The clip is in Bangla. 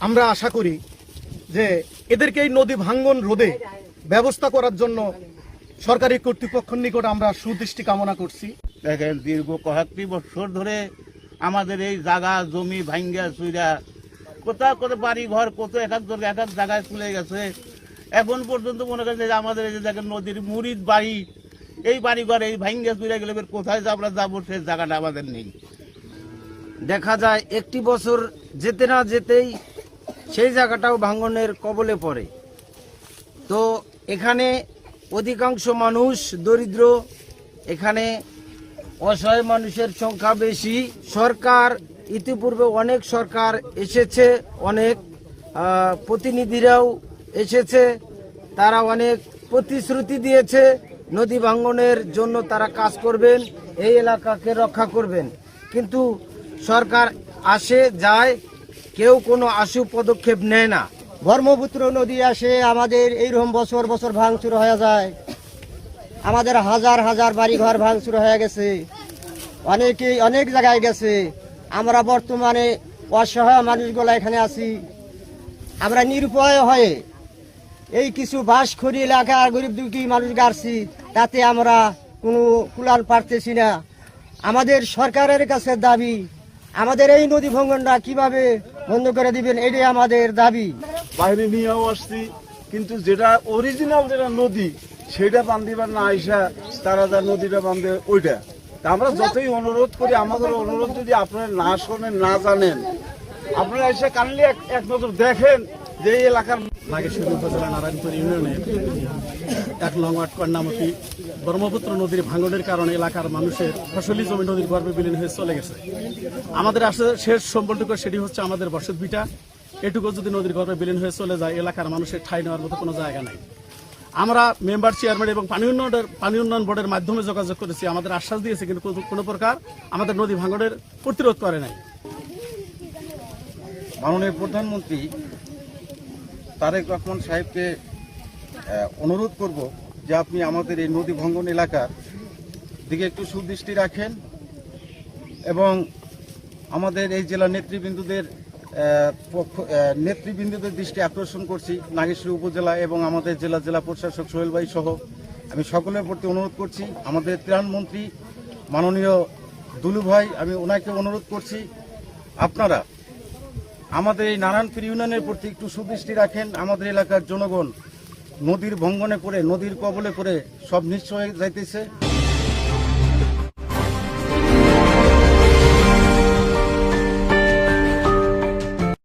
আমরা আশা করি যে এদেরকে এই নদী ভাঙ্গন রোধে ব্যবস্থা করার জন্য সরকারি কর্তৃপক্ষের নিকট আমরা সুদৃষ্টি কামনা করছি। দেখেন দীর্ঘ ৭১ বছর ধরে আমাদের এই জায়গা জমি ভাঙ্গা চুইরা কোথাও কোথাও বাড়ি ঘর কত এক এক জায়গায় চলে গেছে। এখন পর্যন্ত মনে করেন যে আমাদের এই যে দেখেন নদীর মুড়িদ বাড়ি, এই বাড়ি ঘর এই ভাঙ্গা চুইরা গেলে কোথায় যে আমরা যাবো সেই জায়গাটা আমাদের নেই। দেখা যায় একটি বছর যেতে না যেতেই সেই জায়গাটাও ভাঙনের কবলে পড়ে। তো এখানে অধিকাংশ মানুষ দরিদ্র, এখানে অসহায় মানুষের সংখ্যা বেশি। সরকার ইতিপূর্বে অনেক সরকার এসেছে, অনেক প্রতিনিধিরাও এসেছে, তারা অনেক প্রতিশ্রুতি দিয়েছে নদী ভাঙনের জন্য তারা কাজ করবেন, এই এলাকাকে রক্ষা করবেন। কিন্তু সরকার আসে যায়, কেউ কোনো আশু পদক্ষেপ নেয় না। ব্রহ্মপুত্র নদী আসে আমাদের এইরকম বছর বছর ভাঙচুর হয়ে যায়। আমাদের হাজার হাজার বাড়িঘর ভাঙচুর হয়ে গেছে, অনেকেই অনেক জায়গায় গেছে। আমরা বর্তমানে অসহায় মানুষগুলো এখানে আছি। আমরা নিরুপায় হয়ে এই কিছু বাঁশখড়ি এলাকা গরিব দুঃখী মানুষ গাড়ছি, তাতে আমরা কোনো কুলাল পারতেছি না। আমাদের সরকারের কাছে দাবি, আমাদের এই নদী ভাঙনটা কিভাবে বন্ধ করে দিবেন, এটাই আমাদের দাবি। বাইরে নিয়েও আসছি, কিন্তু যেটা অরিজিনাল যেটা নদী সেটা বান্ধিবার না আইসা তারা যা নদীটা বান্ধে ওইটা। তা আমরা যতই অনুরোধ করি, আমাদের অনুরোধ যদি আপনারা না শোনেন, না জানেন, আপনারা এসে কানলে এক নজর দেখেন যে এই এলাকার নাগেশ্বরী উপজেলা নারায়ণপুর ইউনিয়নের ১ নং ওয়ার্ড কন্যামতি ব্রহ্মপুত্র নদীর ভাঙনের কারণে এলাকার মানুষের ফসলি জমি নদীর গর্ভে বিলীন হয়ে চলে গেছে। আমাদের আসলে শেষ সম্বলটুকু সেটি হচ্ছে আমাদের বসত ভিটা। এটুকু যদি নদীর গর্ভে বিলীন হয়ে চলে যায়, এলাকার মানুষের ঠাঁই নেওয়ার মতো কোনো জায়গা নাই। আমরা মেম্বার, চেয়ারম্যান এবং পানি উন্নয়ন বোর্ডের মাধ্যমে যোগাযোগ করেছি, আমাদের আশ্বাস দিয়েছে, কিন্তু কোনো প্রকার আমাদের নদী ভাঙনের প্রতিরোধ করে নাই। মাননীয় প্রধানমন্ত্রী তারেক রহমান সাহেবকে অনুরোধ করব যে আপনি আমাদের এই নদী ভাঙ্গন এলাকার দিকে একটু সুদৃষ্টি রাখেন এবং আমাদের এই জেলা নেতৃবৃন্দদের দৃষ্টি আকর্ষণ করছি। নাগেশ্বরী উপজেলা এবং আমাদের জেলা প্রশাসক সোহেল ভাই সহ আমি সকলের প্রতি অনুরোধ করছি। আমাদের ত্রাণমন্ত্রী মাননীয় দুলু ভাই, আমি ওনাকে অনুরোধ করছি আপনারা আমাদের এই নারায়ণপুর ইউনিয়নের প্রতি একটু সুদৃষ্টি রাখেন। আমাদের এলাকার জনগণ নদীর ভাঙ্গনে পড়ে, নদীর কবলে পড়ে সব নিঃস্ব হয়ে যাইতেছে।